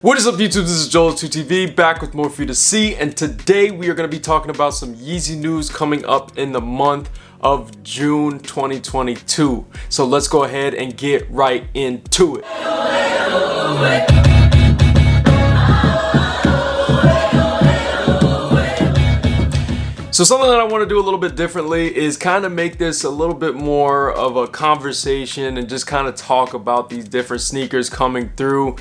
What is up YouTube, this is Joel2TV back with more for you to see, and today we are going to be talking about some Yeezy news coming up in the month of June 2022. So let's go ahead and get right into it. So something that I want to do a little bit differently is kind of make this a little bit more of a conversation and just kind of talk about these different sneakers coming through.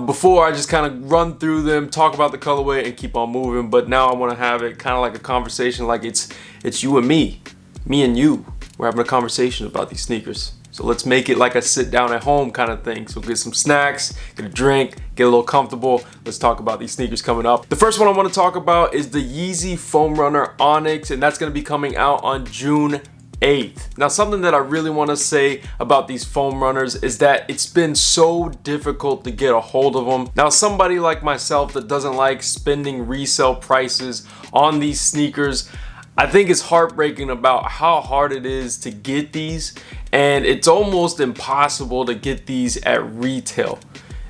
Before I just kind of run through them, talk about the colorway and keep on moving. But now I want to have it kind of like a conversation, like it's you and me and you. We're having a conversation about these sneakers. So let's make it like a sit down at home kind of thing. So get some snacks, get a drink, get a little comfortable. Let's talk about these sneakers coming up. The first one I want to talk about is the Yeezy Foam Runner Onyx, and that's going to be coming out on June 8th. Now, something that I really want to say about these foam runners is that it's been so difficult to get a hold of them. Now, somebody like myself that doesn't like spending resale prices on these sneakers, I think it's heartbreaking about how hard it is to get these, and it's almost impossible to get these at retail.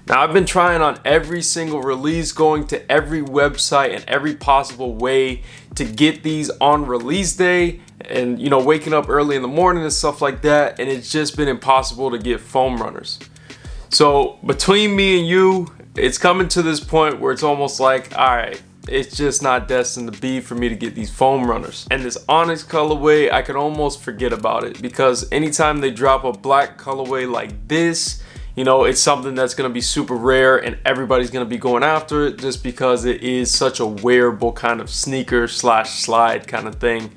Now, I've been trying on every single release, going to every website and every possible way to get these on release day, and waking up early in the morning and stuff like that, and it's just been impossible to get foam runners. So between me and you, it's coming to this point where it's almost like, all right, it's just not destined to be for me to get these foam runners. And this Onyx colorway, I could almost forget about it, because anytime they drop a black colorway like this, it's something that's going to be super rare and everybody's going to be going after it just because it is such a wearable kind of sneaker slash slide kind of thing.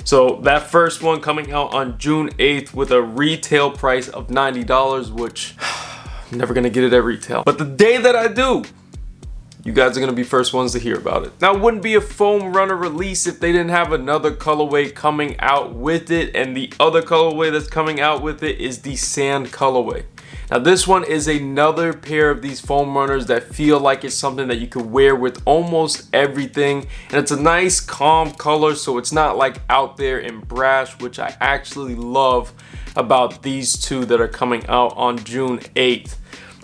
So that first one coming out on June 8th with a retail price of $90, which I'm never going to get it at retail. But the day that I do, you guys are going to be first ones to hear about it. Now, it wouldn't be a foam runner release if they didn't have another colorway coming out with it, and the other colorway that's coming out with it is the sand colorway. Now, this one is another pair of these foam runners that feel like it's something that you could wear with almost everything, and it's a nice calm color, so it's not like out there and brash, which I actually love about these two that are coming out on June 8th.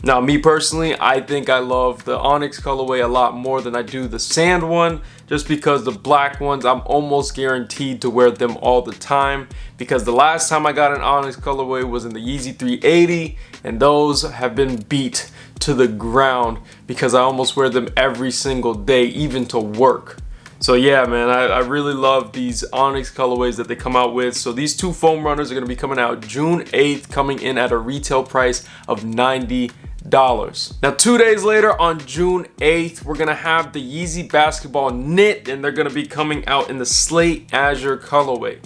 Now, me personally, I think I love the Onyx colorway a lot more than I do the sand one, just because the black ones, I'm almost guaranteed to wear them all the time, because the last time I got an Onyx colorway was in the Yeezy 380, and those have been beat to the ground because I almost wear them every single day, even to work. So yeah, man, I really love these Onyx colorways that they come out with. So these two foam runners are going to be coming out June 8th, coming in at a retail price of $90. Now, 2 days later on June 8th, we're going to have the Yeezy basketball knit, and they're going to be coming out in the slate azure colorway.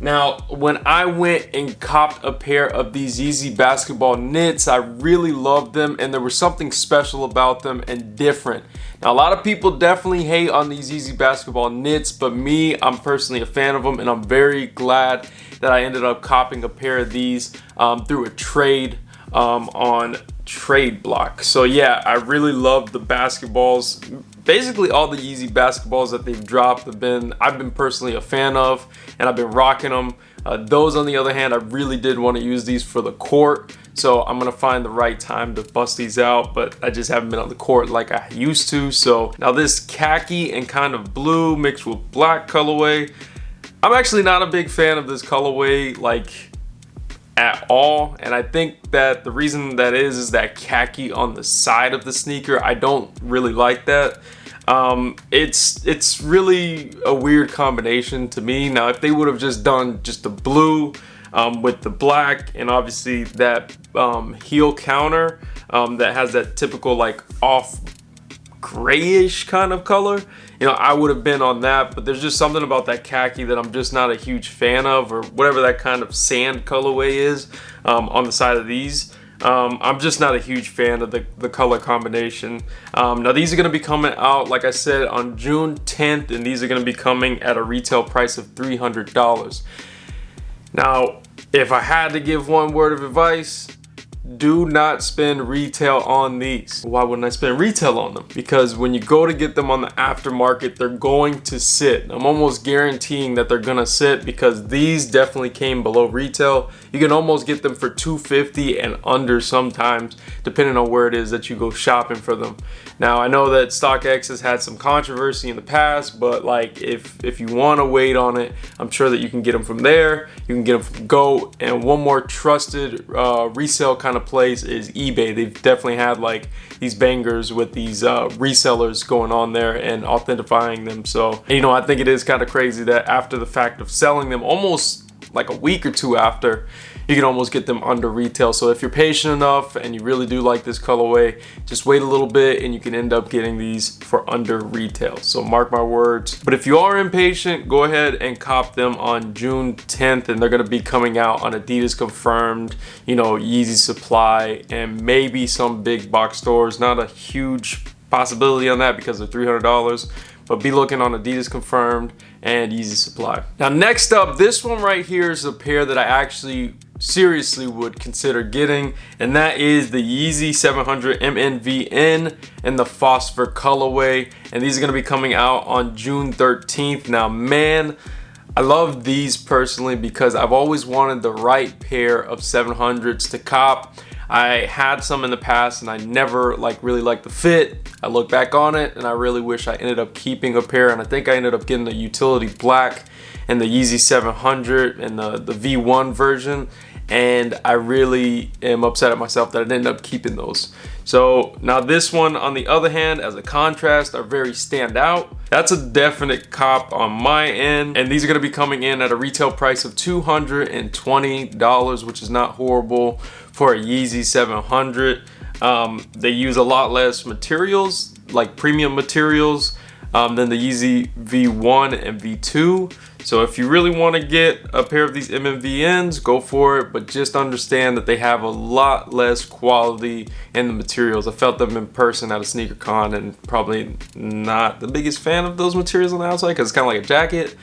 Now, when I went and copped a pair of these Yeezy basketball knits, I really loved them, and there was something special about them and different. Now, a lot of people definitely hate on these Yeezy basketball knits, but me, I'm personally a fan of them, and I'm very glad that I ended up copping a pair of these through a trade on Trade Block. So yeah, I really love the basketballs. Basically all the Yeezy basketballs that they've dropped I've been personally a fan of, and I've been rocking them. Those, on the other hand, I really did want to use these for the court, so I'm gonna find the right time to bust these out, but I just haven't been on the court like I used to. So now this khaki and kind of blue mixed with black colorway, I'm actually not a big fan of this colorway like at all, and I think that the reason that is that khaki on the side of the sneaker. I don't really like that. It's really a weird combination to me. Now, if they would have just done just the blue with the black, and obviously that heel counter that has that typical like off grayish kind of color, I would have been on that. But there's just something about that khaki that I'm just not a huge fan of, or whatever that kind of sand colorway is on the side of these. I'm just not a huge fan of the color combination. Now, these are going to be coming out, like I said, on June 10th, and these are going to be coming at a retail price of $300. Now, if I had to give one word of advice, do not spend retail on these. Why wouldn't I spend retail on them? Because when you go to get them on the aftermarket, they're going to sit. I'm almost guaranteeing that they're gonna sit because these definitely came below retail. You can almost get them for $250 and under sometimes, depending on where it is that you go shopping for them. Now, I know that StockX has had some controversy in the past, but like if you want to wait on it, I'm sure that you can get them from there. You can get them from Go, and one more trusted resale kind of place is eBay. They've definitely had like these bangers with these resellers going on there and authentifying them. So, you know, I think it is kind of crazy that after the fact of selling them almost like a week or two after, you can almost get them under retail. So if you're patient enough and you really do like this colorway, just wait a little bit and you can end up getting these for under retail. So mark my words. But if you are impatient, go ahead and cop them on June 10th, and they're gonna be coming out on Adidas confirmed, you know, Yeezy supply, and maybe some big box stores. Not a huge possibility on that because they're $300, but be looking on Adidas confirmed and Yeezy supply. Now next up, this one right here is a pair that I actually seriously would consider getting, and that is the Yeezy 700 MMVN in the phosphor colorway, and these are going to be coming out on June 13th. Now man, I love these personally because I've always wanted the right pair of 700s to cop. I had some in the past and I never really liked the fit. I look back on it and I really wish I ended up keeping a pair, and I think I ended up getting the utility black and the Yeezy 700 and the V1 version, and I really am upset at myself that I didn't end up keeping those. So now this one, on the other hand, as a contrast, are very stand out. That's a definite cop on my end, and these are going to be coming in at a retail price of $220, which is not horrible for a Yeezy 700. They use a lot less materials, like premium materials, than the Yeezy V1 and V2. So if you really want to get a pair of these MMVNs, go for it, but just understand that they have a lot less quality in the materials. I felt them in person at a sneaker con and probably not the biggest fan of those materials on the outside because it's kind of like a jacket.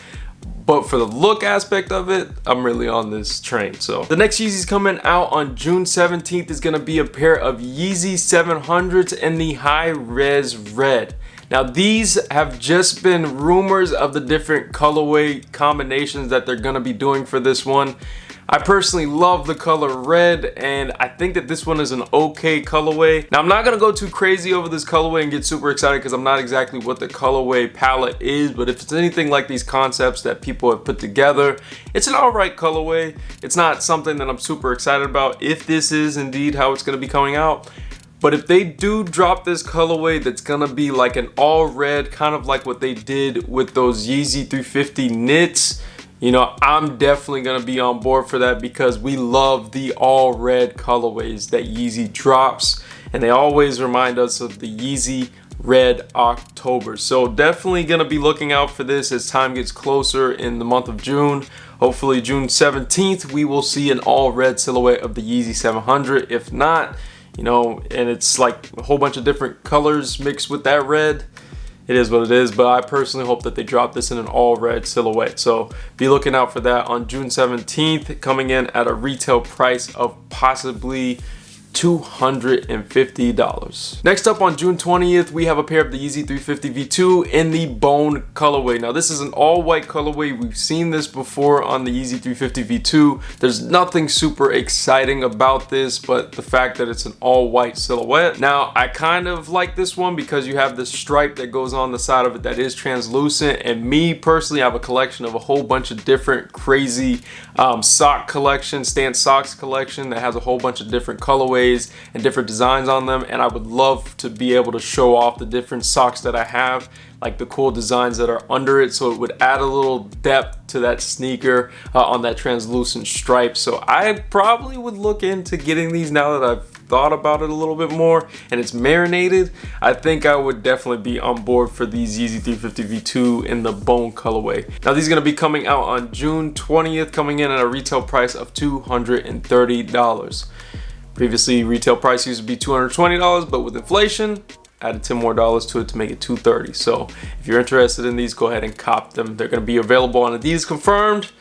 But for the look aspect of it, I'm really on this train. So the next Yeezy's coming out on June 17th is going to be a pair of Yeezy 700s in the high res red. Now these have just been rumors of the different colorway combinations that they're going to be doing for this one. I personally love the color red, and I think that this one is an okay colorway. Now I'm not going to go too crazy over this colorway and get super excited because I'm not exactly what the colorway palette is, but if it's anything like these concepts that people have put together, it's an alright colorway. It's not something that I'm super excited about if this is indeed how it's going to be coming out. But if they do drop this colorway that's gonna be like an all red, kind of like what they did with those Yeezy 350 knits, you know, I'm definitely gonna be on board for that because we love the all red colorways that Yeezy drops, and they always remind us of the Yeezy Red October. So definitely gonna be looking out for this as time gets closer in the month of June. Hopefully June 17th, we will see an all red silhouette of the Yeezy 700. If not, you know, and it's like a whole bunch of different colors mixed with that red, it is what it is. But I personally hope that they drop this in an all red silhouette, so be looking out for that on June 17th, coming in at a retail price of possibly $250. Next up on June 20th, we have a pair of the Yeezy 350 V2 in the bone colorway. Now this is an all white colorway. We've seen this before on the Yeezy 350 V2. There's nothing super exciting about this, but the fact that it's an all white silhouette. Now I kind of like this one because you have this stripe that goes on the side of it that is translucent, and me personally, I have a collection of a whole bunch of different crazy sock collection, Stance socks collection that has a whole bunch of different colorways and different designs on them, and I would love to be able to show off the different socks that I have, like the cool designs that are under it, so it would add a little depth to that sneaker on that translucent stripe. So I probably would look into getting these now that I've thought about it a little bit more and it's marinated. I think I would definitely be on board for these Yeezy 350 V2 in the bone colorway. Now these are going to be coming out on June 20th, coming in at a retail price of $230. Previously, retail price used to be $220, but with inflation, added $10 more to it to make it $230. So if you're interested in these, go ahead and cop them. They're going to be available on Adidas confirmed,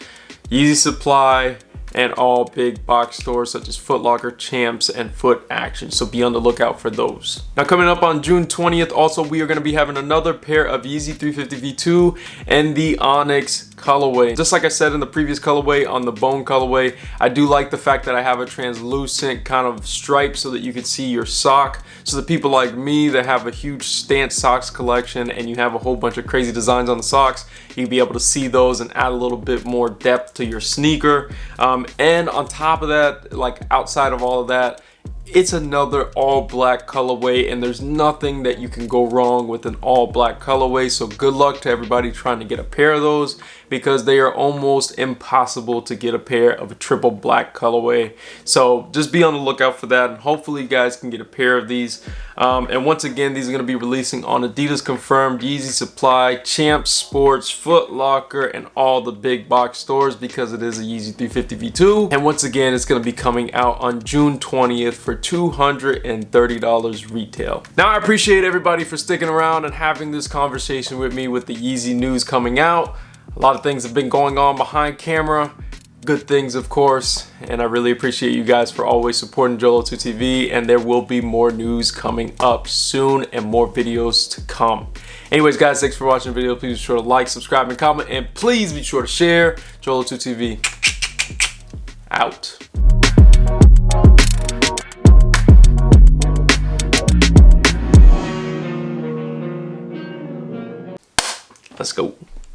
Yeezy supply, and all big box stores such as Foot Locker, Champs, and Foot Action. So be on the lookout for those. Now coming up on June 20th, also we are going to be having another pair of Yeezy 350 V2 and the Onyx colorway. Just like I said in the previous colorway, on the bone colorway, I do like the fact that I have a translucent kind of stripe so that you can see your sock. So the people like me that have a huge stance socks collection and you have a whole bunch of crazy designs on the socks, you'll be able to see those and add a little bit more depth to your sneaker. And on top of that, like outside of all of that, it's another all black colorway, and there's nothing that you can go wrong with an all black colorway. So good luck to everybody trying to get a pair of those, because they are almost impossible to get a pair of a triple black colorway. So just be on the lookout for that, and hopefully you guys can get a pair of these. And once again, these are going to be releasing on Adidas Confirmed, Yeezy Supply, Champs Sports, Foot Locker, and all the big box stores, because it is a Yeezy 350 V2. And once again, it's going to be coming out on June 20th for $230 retail. Now I appreciate everybody for sticking around and having this conversation with me with the Yeezy news coming out. A lot of things have been going on behind camera, good things of course, and I really appreciate you guys for always supporting Jolo2 TV, and there will be more news coming up soon and more videos to come. Anyways guys, thanks for watching the video. Please be sure to like, subscribe, and comment, and please be sure to share. Jolo2 TV out. Let's go.